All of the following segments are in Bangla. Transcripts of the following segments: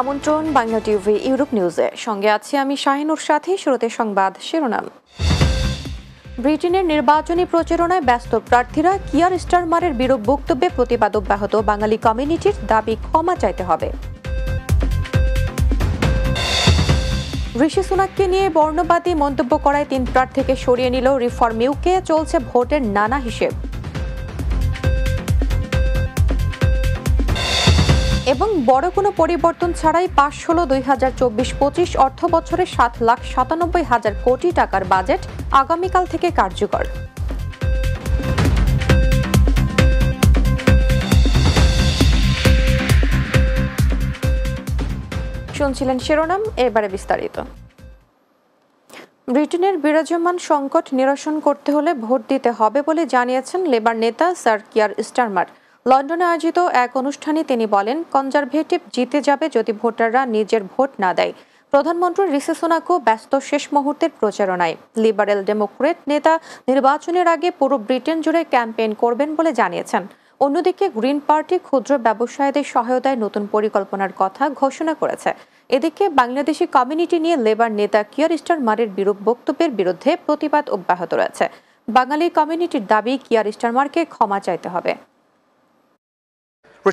আমন্ত্রণ বাংলা টিভি ইউরোপ নিউজে, সঙ্গে আছি আমি শাহিনুর সাথী। শুরুতে সংবাদ শিরোনাম। ব্রিটেনের নির্বাচনী প্রচারণায় ব্যস্ত প্রার্থীরা, কিয়ার স্টারমারের বিরূপ বক্তব্যে প্রতিবাদ অব্যাহত, বাঙালি কমিউনিটির দাবি ক্ষমা চাইতে হবে। ঋষি সুনাককে নিয়ে বর্ণবাদী মন্তব্য করায় 3 প্রার্থীকে সরিয়ে নিল রিফর্ম ইউকে, চলছে ভোটের নানা হিসেব। এবং বড় কোনো পরিবর্তন ছাড়াই পাশ হলো 2024-25 অর্থ বছরে 7,97,000 কোটি টাকার বাজেট, আগামীকাল থেকে কার্যকর। শুনছিলেন শিরোনাম, এবারে বিস্তারিত। ব্রিটেনের বিরাজমান সংকট নিরসন করতে হলে ভোট দিতে হবে বলে জানিয়েছেন লেবার নেতা স্যার কিয়ার স্টারমার। লন্ডনে আয়োজিত এক অনুষ্ঠানে তিনি বলেন, কনজারভেটিভ জিতে যাবে যদি ভোটাররা নিজের ভোট না দেয়। প্রধানমন্ত্রী ঋষি সুনাকও ব্যস্ত শেষ মুহূর্তের প্রচারণায়। লিবারেল ডেমোক্রেট নেতা নির্বাচনের আগে পুরো ব্রিটেন জুড়ে ক্যাম্পেইন করবেন বলে জানিয়েছেন। অন্যদিকে গ্রিন পার্টি ক্ষুদ্র ব্যবসায়ীদের সহায়তায় নতুন পরিকল্পনার কথা ঘোষণা করেছে। এদিকে বাংলাদেশি কমিউনিটি নিয়ে লেবার নেতা কিয়ার স্টারমারের বিরূপ বক্তব্যের বিরুদ্ধে প্রতিবাদ অব্যাহত রয়েছে। বাঙালি কমিউনিটির দাবি, কিয়ার স্টারমারকে ক্ষমা চাইতে হবে।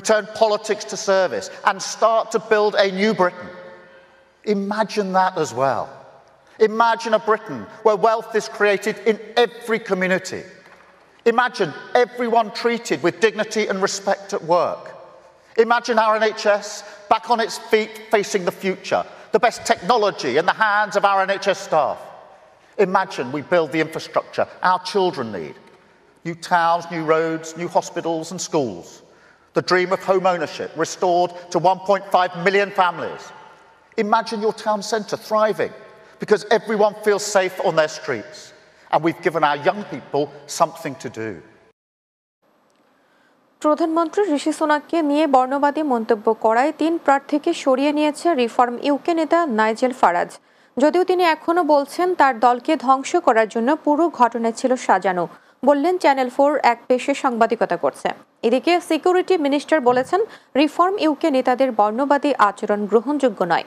Return politics to service and start to build a new Britain. Imagine that as well. Imagine a Britain where wealth is created in every community. Imagine everyone treated with dignity and respect at work. Imagine our NHS back on its feet facing the future, the best technology in the hands of our NHS staff. Imagine we build the infrastructure our children need. New towns, new roads, new hospitals and schools. The dream of home ownership restored to 1.5 million families. Imagine your town centre thriving because everyone feels safe on their streets. And we've given our young people something to do. প্রধানমন্ত্রী ঋষি সুনাককে নিয়ে বর্ণবাদী মন্তব্য করায় 3 প্রার্থীকে সরিয়ে নিয়েছে রিফর্ম ইউকে নেতা নাইজেল ফারাজ। যদিও তিনি এখনো বলছেন তার দলকে ধ্বংস করার জন্য পুরো ঘটনা ছিল সাজানো। বললেন চ্যানেল 4 এক পেশে সাংবাদিকতা করছে। এদিকে সিকিউরিটি মিনিস্টার বলেছেন, রিফর্ম ইউকে নেতাদের বর্ণবাদী আচরণ গ্রহণযোগ্য নয়।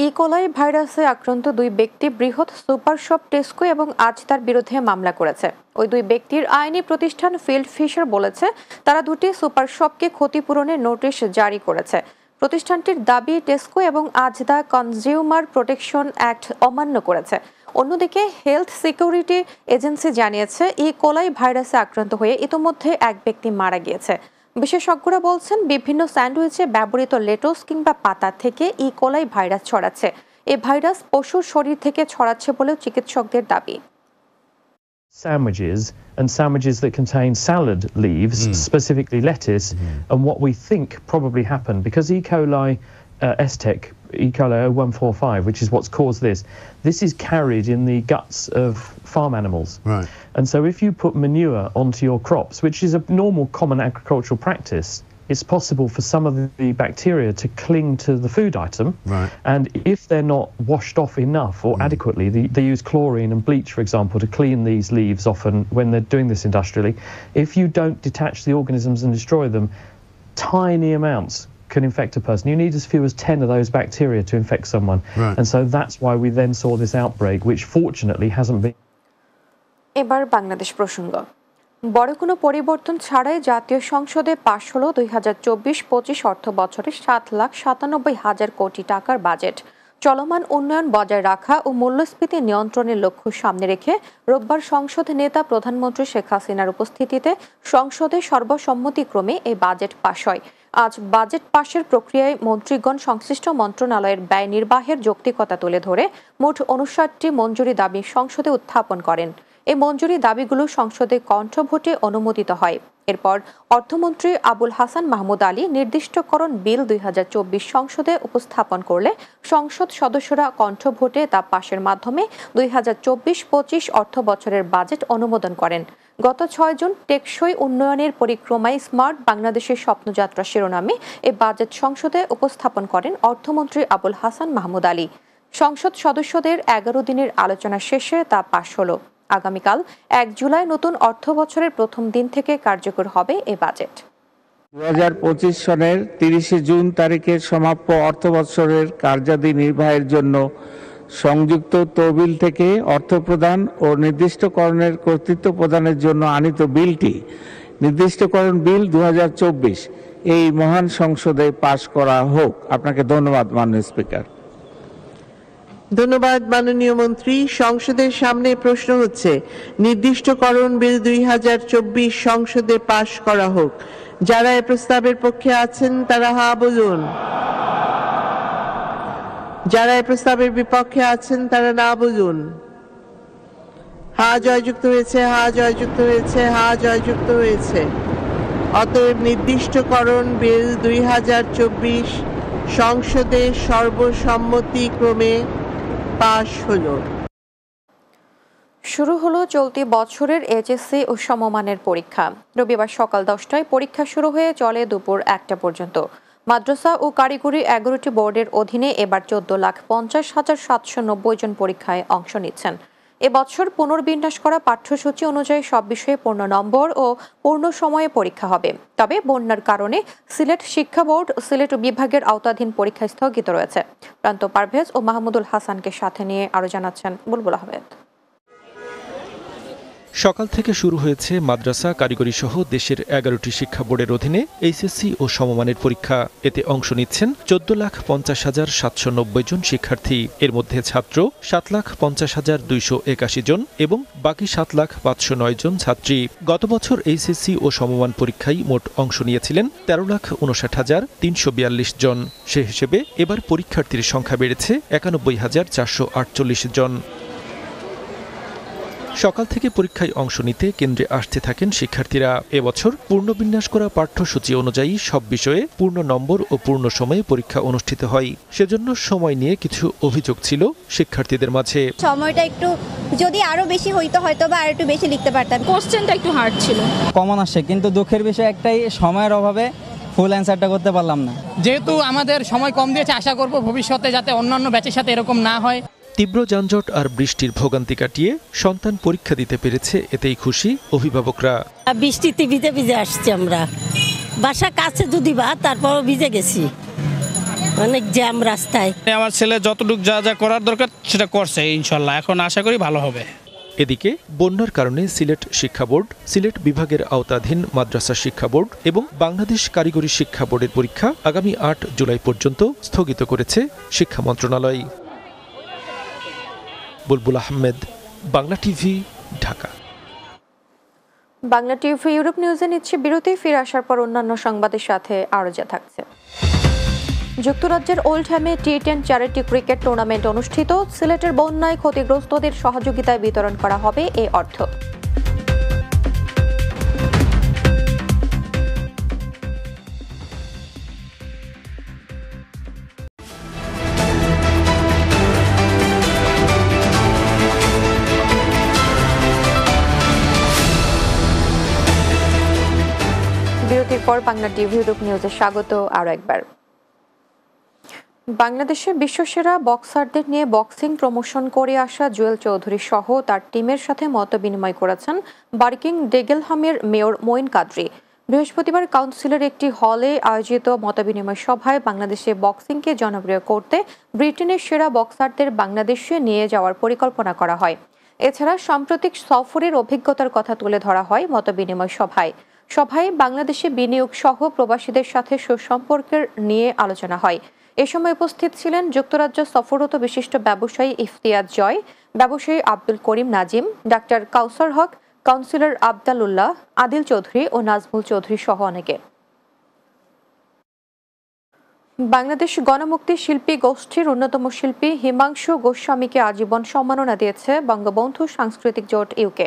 ইকোলাই ভাইরাসে আক্রান্ত 2 ব্যক্তি বৃহৎ সুপার শপ টেস্কো এবং আজ তার বিরুদ্ধে মামলা করেছে। ওই 2 ব্যক্তির আইনি প্রতিষ্ঠান ফিল্ড ফিশার বলেছে, তারা 2টি সুপার শপকে ক্ষতিপূরণের নোটিশ জারি করেছে। প্রতিষ্ঠানটির দাবি, টেস্কো এবং আজ দ্য কনজিউমার প্রোটেকশন অ্যাক্ট অমান্য করেছে। অন্যদিকে হেলথ সিকিউরিটি এজেন্সি জানিয়েছে, ইকোলাই ভাইরাসে আক্রান্ত হয়ে ইতোমধ্যে 1 ব্যক্তি মারা গিয়েছে। বিশেষজ্ঞরা বলছেন, বিভিন্ন স্যান্ডউইচে ব্যবহৃত লেটুস কিংবা পাতা থেকে ইকোলাই ভাইরাস ছড়াচ্ছে। এই ভাইরাস পশুর শরীর থেকে ছড়াচ্ছে বলেও চিকিৎসকদের দাবি। Sandwiches that contain salad leaves, specifically lettuce, and what we think probably happened because E. coli STEC, E. coli 0145, which is what's caused this is carried in the guts of farm animals. Right. And so if you put manure onto your crops, which is a normal common agricultural practice, it's possible for some of the bacteria to cling to the food item. Right. And if they're not washed off enough or adequately, they use chlorine and bleach, for example, to clean these leaves often when they're doing this industrially. If you don't detach the organisms and destroy them, tiny amounts can infect a person. You need as few as 10 of those bacteria to infect someone. Right. And so that's why we then saw this outbreak, which fortunately hasn't been. এবার বাংলাদেশ প্রসঙ্গ। বড় কোনো পরিবর্তন ছাড়াই জাতীয় সংসদে পাশ হলো 2024-25 অর্থ বছরে 7,97,000 কোটি টাকার বাজেট। চলমান উন্নয়ন বজায় রাখা ও মূল্যস্ফীতি নিয়ন্ত্রণের লক্ষ্য সামনে রেখে রোববার সংসদ নেতা প্রধানমন্ত্রী শেখ হাসিনার উপস্থিতিতে সংসদে সর্বসম্মতিক্রমে এই বাজেট পাশ হয়। আজ বাজেট পাশের প্রক্রিয়ায় মন্ত্রীগণ সংশ্লিষ্ট মন্ত্রণালয়ের ব্যয় নির্বাহের যৌক্তিকতা তুলে ধরে মোট 59টি মঞ্জুরি দাবি সংসদে উত্থাপন করেন। এই মঞ্জুরি দাবিগুলো সংসদে কণ্ঠভোটে অনুমোদিত হয়। এরপর অর্থমন্ত্রী আবুল হাসান মাহমুদ আলী নির্দিষ্টকরণ বিল 2024 সংসদে উপস্থাপন করলে সংসদ সদস্যরা কণ্ঠভোটে তা পাশের মাধ্যমে 2024-25 অর্থ বছরের বাজেট অনুমোদন করেন। গত 6 জুন টেকসই উন্নয়নের পরিক্রমায় স্মার্ট বাংলাদেশের স্বপ্নযাত্রা শিরোনামে এই বাজেট সংসদে উপস্থাপন করেন অর্থমন্ত্রী আবুল হাসান মাহমুদ আলী। সংসদ সদস্যদের 11 দিনের আলোচনা শেষে তা পাশ হলো। আগামীকাল 1 জুলাই নতুন অর্থ বছরের প্রথম দিন থেকে কার্যকর হবে এই বাজেট। 2025 সনের 30 জুন তারিখের সমাপ্য অর্থবৎসরের কার্যাদি নির্বাহের জন্য সংযুক্ত তহবিল থেকে অর্থ প্রদান ও নির্দিষ্টকরণের কর্তৃত্ব প্রদানের জন্য আনীত বিলটি নির্দিষ্টকরণ বিল 2024 এই মহান সংসদে পাশ করা হোক। আপনাকে ধন্যবাদ মাননীয় স্পিকার। ধন্যবাদ মাননীয় মন্ত্রী। সংসদের সামনে প্রশ্ন হচ্ছে নির্দিষ্টকরণ বিল 2024 সংসদে পাশ করা হোক। যারা এই প্রস্তাবের পক্ষে আছেন তারা হা বলুন। যারা এই প্রস্তাবের বিপক্ষে আছেন তারা না বলুন। হা জয়যুক্ত হয়েছে, হা জয়যুক্ত হয়েছে, হা জয়যুক্ত হয়েছে। অতএব নির্দিষ্টকরণ বিল 2024 সংসদে সর্বসম্মতিক্রমে পাশ হলো। শুরু হলো চলতি বছরের এইচএসসি ও সমমানের পরীক্ষা। রবিবার সকাল 10টায় পরীক্ষা শুরু হয়ে চলে দুপুর 1টা পর্যন্ত। মাদ্রাসা ও কারিগরি 11টি বোর্ডের অধীনে এবার 14,50,790 জন পরীক্ষায় অংশ নিচ্ছেন। এবছর পুনর্বিন্যাস করা পাঠ্যসূচি অনুযায়ী সব বিষয়ে পূর্ণ নম্বর ও পূর্ণ সময়ে পরীক্ষা হবে। তবে বন্যার কারণে সিলেট শিক্ষা বোর্ড সিলেট বিভাগের আওতাধীন পরীক্ষা স্থগিত রয়েছে। প্রান্ত পারভেজ ও মাহমুদুল হাসানকে সাথে নিয়ে আরো জানাচ্ছেন বুলবুল আহমেদ। সকাল থেকে শুরু হয়েছে মাদ্রাসা কারিগরি সহ দেশের 11টি শিক্ষা বোর্ডের অধীনে এইচএসসি ও সমমানের পরীক্ষা। এতে অংশ নিচ্ছেন 14,50,790 জন শিক্ষার্থী। এর মধ্যে ছাত্র 7,50,281 জন এবং বাকি 7,05,9 জন ছাত্রী। গত বছর এইচএসসি ও সমমান পরীক্ষায় মোট অংশ নিয়েছিলেন 13,59,342 জন। সে হিসেবে এবার পরীক্ষার্থীর সংখ্যা বেড়েছে 91,448 জন। সকাল থেকে পরীক্ষায় অংশ নিতে কেন্দ্রে আসতে থাকেন শিক্ষার্থীরা। এবছর পূর্ণবিন্যাস করা পাঠ্যসূচি অনুযায়ী সব বিষয়ে পূর্ণ নম্বর ও পূর্ণ সময়ে পরীক্ষা অনুষ্ঠিত হয়। সেজন্য সময় নিয়ে কিছু অভিযোগ ছিল শিক্ষার্থীদের মাঝে। সময়টা একটু যদি আরো বেশি হইতো হয়তো বা আর একটু বেশি লিখতে পারতাম। কোশ্চেনটা একটু হার্ড ছিল। কমন আসে, কিন্তু দুঃখের বিষয় একটাই, সময়ের অভাবে ফুল অ্যান্সারটা করতে পারলাম না। যেহেতু আমাদের সময় কম দিয়েছে, আশা করব ভবিষ্যতে যাতে অন্যান্য ব্যাচের সাথে এরকম না হয়। তীব্র যানজট আর বৃষ্টির ভোগান্তি কাটিয়ে সন্তান পরীক্ষা দিতে পেরেছে, এতেই খুশি অভিভাবকরা। বৃষ্টিতে ভিজে ভিজে আসছি আমরা, বাসা কাছে যদি বা তারপরও ভিজে গেছি, অনেক জ্যাম রাস্তায়। আমার ছেলে যতটুকু যা যা করার দরকার সেটা করছে ইনশাল্লাহ, এখন আশা করি ভালো হবে। এদিকে বন্যার কারণে সিলেট শিক্ষা বোর্ড, সিলেট বিভাগের আওতাধীন মাদ্রাসা শিক্ষা বোর্ড এবং বাংলাদেশ কারিগরি শিক্ষা বোর্ডের পরীক্ষা আগামী 8 জুলাই পর্যন্ত স্থগিত করেছে শিক্ষা মন্ত্রণালয়। Bulbul Ahmed, Bangla TV, Dhaka. Bangla TV Europe নিউজে নিচ্ছে বিরতি। ফিরে আসার পর অন্যান্য সংবাদের সাথে আরো যা থাকছে। যুক্তরাজ্যের ওল্ডহ্যামে টি10 চ্যারিটি ক্রিকেট টুর্নামেন্ট অনুষ্ঠিত। সিলেটের বন্যায় ক্ষতিগ্রস্তদের সহযোগিতায় বিতরণ করা হবে এই অর্থ। বিরতির পর বাংলা টিভি ইউরোপ নিউজে স্বাগত আরো একবার। বাংলাদেশে বিশ্বসেরা বক্সারদের নিয়ে বক্সিং প্রমোশন করে আসা জুয়েল চৌধুরী সহ তার টিমের সাথে মতবিনিময় করেছেন বার্কিং ডেগেলহামের মেয়র মঈন কাদরী। বৃহস্পতিবার কাউন্সিলের একটি হলে আয়োজিত মতবিনিময় সভায় বাংলাদেশে বক্সিংকে জনপ্রিয় করতে ব্রিটেনের সেরা বক্সারদের বাংলাদেশে নিয়ে যাওয়ার পরিকল্পনা করা হয়। এছাড়া সাম্প্রতিক সফরের অভিজ্ঞতার কথা তুলে ধরা হয় মতবিনিময় সভায় বাংলাদেশে বিনিয়োগ সহ প্রবাসীদের সাথে সুসম্পর্কের নিয়ে আলোচনা হয়। এ সময় উপস্থিত ছিলেন যুক্তরাজ্য সফররত বিশিষ্ট ব্যবসায়ী ইফতিয়ার জয়, ব্যবসায়ী আব্দুল করিম নাজিম, ডাক্তার কাউসার হক, কাউন্সিলর আবদাল উল্লাহ, আদিল চৌধুরী ও নাজমুল চৌধুরী সহ অনেকে। বাংলাদেশ গণমুক্তি শিল্পী গোষ্ঠীর অন্যতম শিল্পী হিমাংশু গোস্বামীকে আজীবন সম্মাননা দিয়েছে বঙ্গবন্ধু সাংস্কৃতিক জোট ইউকে।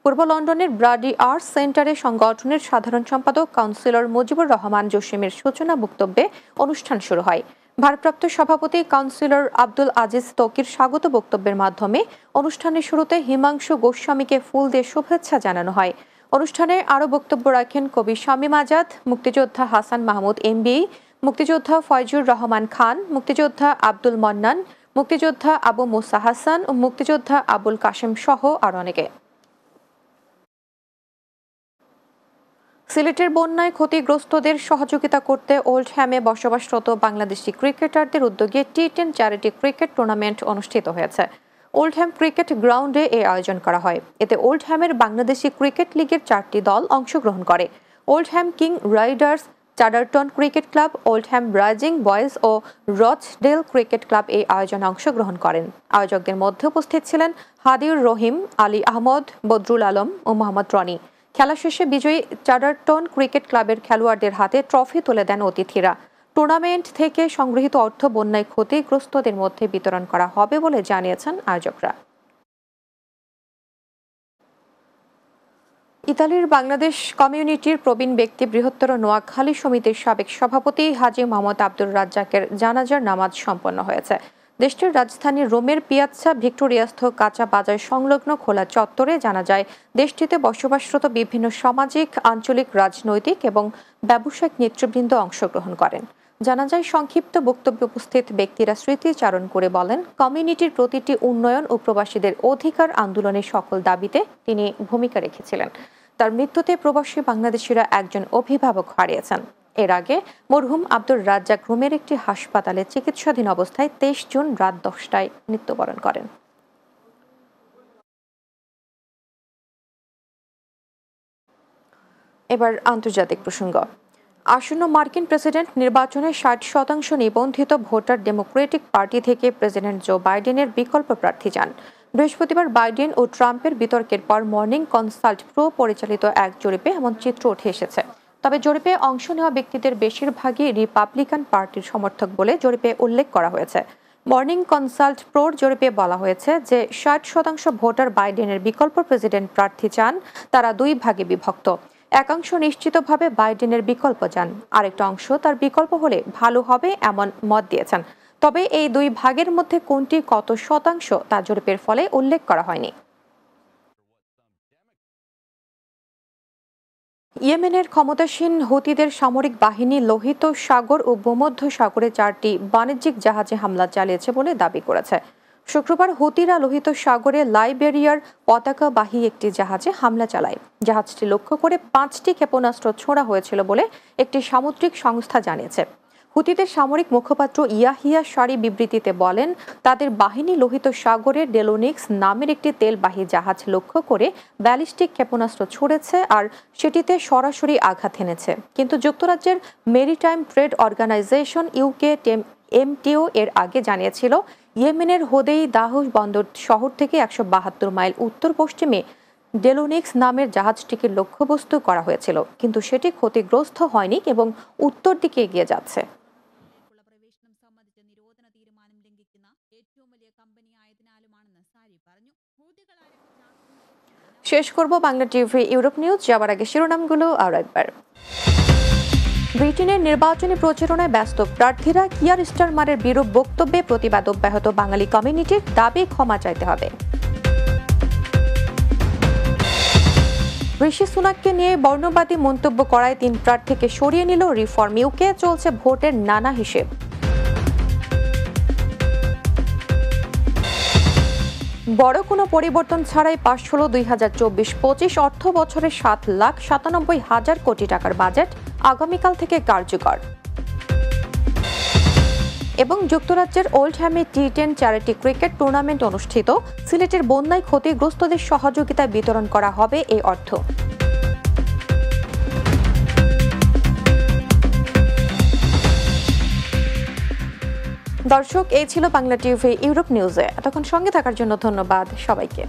পূর্ব লন্ডনের ব্রাডি আর্টস সেন্টারে সংগঠনের সাধারণ সম্পাদক কাউন্সিলর মুজিবুর রহমান জসিমের সূচনা বক্তব্যে অনুষ্ঠান শুরু হয়। ভারপ্রাপ্ত সভাপতি কাউন্সিলর আব্দুল আজিজ তকির স্বাগত বক্তব্যের মাধ্যমে অনুষ্ঠানের শুরুতে হিমাংশু গোস্বামীকে ফুল দিয়ে শুভেচ্ছা জানানো হয়। অনুষ্ঠানে আরও বক্তব্য রাখেন কবি শামীম আজাদ, মুক্তিযোদ্ধা হাসান মাহমুদ এমবিই, মুক্তিযোদ্ধা ফয়জুর রহমান খান, মুক্তিযোদ্ধা আব্দুল মন্নান, মুক্তিযোদ্ধা আবু মুসা হাসান ও মুক্তিযোদ্ধা আবুল কাশেম সহ আরও অনেকে। সিলেটের বন্যায় ক্ষতিগ্রস্তদের সহযোগিতা করতে ওল্ডহ্যামে বসবাসরত বাংলাদেশি ক্রিকেটারদের উদ্যোগে টি10 চ্যারিটি ক্রিকেট টুর্নামেন্ট অনুষ্ঠিত হয়েছে। ওল্ডহ্যাম ক্রিকেট গ্রাউন্ডে এই আয়োজন করা হয়। এতে ওল্ডহ্যামের বাংলাদেশি ক্রিকেট লিগের 4টি দল অংশগ্রহণ করে। Oldham King Riders, Chadderton cricket club, Oldham Rising Boys ও রচডেল ক্রিকেট ক্লাব এই আয়োজনে অংশগ্রহণ করেন। আয়োজকদের মধ্যে উপস্থিত ছিলেন হাদিউর রহিম, আলী আহমদ, বদরুল আলম ও মোহাম্মদ রনি। খেলা শেষে বিজয়ী চাডারটন ক্রিকেট ক্লাবের খেলোয়াড়দের হাতে ট্রফি তুলে দেন অতিথিরা। টুর্নামেন্ট থেকে সংগৃহীত অর্থ বন্যায় ক্ষতিগ্রস্তদের মধ্যে বিতরণ করা হবে বলে জানিয়েছেন আয়োজকরা। ইতালির বাংলাদেশ কমিউনিটির প্রবীণ ব্যক্তি বৃহত্তর নোয়াখালী সমিতির সাবেক সভাপতি হাজী মোহাম্মদ আব্দুর রাজ্জাকের জানাজার নামাজ সম্পন্ন হয়েছে। দেশটির রাজধানী রোমের পিয়াৎসা ভিক্টোরিয়াস্থ কাঁচা বাজার সংলগ্ন খোলা চত্বরে জানাজায় দেশটিতে বসবাসরত বিভিন্ন সামাজিক, আঞ্চলিক, রাজনৈতিক এবং ব্যবসায়িক নেতৃবৃন্দ অংশগ্রহণ করেন। জানাজায় সংক্ষিপ্ত বক্তব্যে উপস্থিত ব্যক্তিরা স্মৃতিচারণ করে বলেন, কমিউনিটির প্রতিটি উন্নয়ন ও প্রবাসীদের অধিকার আন্দোলনের সকল দাবিতে তিনি ভূমিকা রেখেছিলেন। তার মৃত্যুতে প্রবাসী বাংলাদেশিরা একজন অভিভাবক হারিয়েছেন। এর আগে মরহুম আব্দুর রাজ্জাক রোমের একটি হাসপাতালে চিকিৎসাধীন অবস্থায় 23 জুন রাত 10টায় মৃত্যুবরণ করেন। এবার আন্তর্জাতিক প্রসঙ্গ। আসন্ন মার্কিন প্রেসিডেন্ট নির্বাচনে 60% নিবন্ধিত ভোটার ডেমোক্রেটিক পার্টি থেকে প্রেসিডেন্ট জো বাইডেনের বিকল্প প্রার্থী যান। বৃহস্পতিবার বাইডেন ও ট্রাম্পের বিতর্কের পর মর্নিং কনসাল্ট প্রো পরিচালিত এক জরিপে এমন চিত্র উঠে এসেছে। তবে জরিপে অংশ নেওয়া ব্যক্তিদের বেশিরভাগই রিপাবলিকান পার্টির সমর্থক বলে জরিপে উল্লেখ করা হয়েছে। মর্নিং কনসাল্ট প্রোর জরিপে বলা হয়েছে যে 60% ভোটার বাইডেনের বিকল্প প্রেসিডেন্ট প্রার্থী চান, তারা 2 ভাগে বিভক্ত। একাংশ নিশ্চিতভাবে বাইডেনের বিকল্প চান, আরেকটা অংশ তার বিকল্প হলে ভালো হবে এমন মত দিয়েছেন। তবে এই 2 ভাগের মধ্যে কোনটি কত শতাংশ তা জরিপের ফলে উল্লেখ করা হয়নি। ইয়েমেনের ক্ষমতাসীন হুতিদের সামরিক বাহিনী লোহিত সাগর ও ভূমধ্য সাগরে 4টি বাণিজ্যিক জাহাজে হামলা চালিয়েছে বলে দাবি করেছে। শুক্রবার হুতিরা লোহিত সাগরে লাইবেরিয়ার পতাকাবাহী একটি জাহাজে হামলা চালায়। জাহাজটি লক্ষ্য করে 5টি ক্ষেপণাস্ত্র ছোড়া হয়েছিল বলে একটি সামুদ্রিক সংস্থা জানিয়েছে। হুতিদের সামরিক মুখপাত্র ইয়াহিয়া সারি বিবৃতিতে বলেন, তাদের বাহিনী লোহিত সাগরে ডেলোনিক্স নামের একটি তেলবাহী জাহাজ লক্ষ্য করে ব্যালিস্টিক ক্ষেপণাস্ত্র ছুড়েছে আর সেটিতে সরাসরি আঘাত এনেছে। কিন্তু যুক্তরাজ্যের maritime trade organization UK MTO এর আগে জানিয়েছিল, ইয়েমেনের হোদেই দাহ বন্দর শহর থেকে 172 মাইল উত্তর পশ্চিমে ডেলোনিক্স নামের জাহাজটিকে লক্ষ্যবস্তু করা হয়েছিল, কিন্তু সেটি ক্ষতিগ্রস্ত হয়নি এবং উত্তর দিকে এগিয়ে যাচ্ছে। শেষ করব বাংলা টিভি ইউরোপ নিউজ, যাবার আগে শিরোনামগুলো আরও একবার। ব্রিটেনের নির্বাচনী প্রচারণায় ব্যস্ত প্রার্থীরা, কিয়ার স্টারমারের বিরূপ বক্তব্যে প্রতিবাদ অব্যাহত, বাঙালি কমিউনিটির দাবি ক্ষমা চাইতে হবে। ঋষি সুনাককে নিয়ে বর্ণবাদী মন্তব্য করায় 3 প্রার্থীকে সরিয়ে নিল রিফর্ম ইউকে, চলছে ভোটের নানা হিসেব। বড় কোনো পরিবর্তন ছাড়াই পাশ হলো 2024-25 অর্থ বছরের 7,97,000 কোটি টাকার বাজেট, আগামীকাল থেকে কার্যকর। এবং যুক্তরাজ্যের ওল্ডহ্যামে টি10 চ্যারিটি ক্রিকেট টুর্নামেন্ট অনুষ্ঠিত, সিলেটের বন্যায় ক্ষতিগ্রস্তদের সহযোগিতায় বিতরণ করা হবে এই অর্থ। দর্শক, এই ছিল বাংলা টিভি ইউরোপ নিউজে। এতক্ষণ সঙ্গে থাকার জন্য ধন্যবাদ সবাইকে।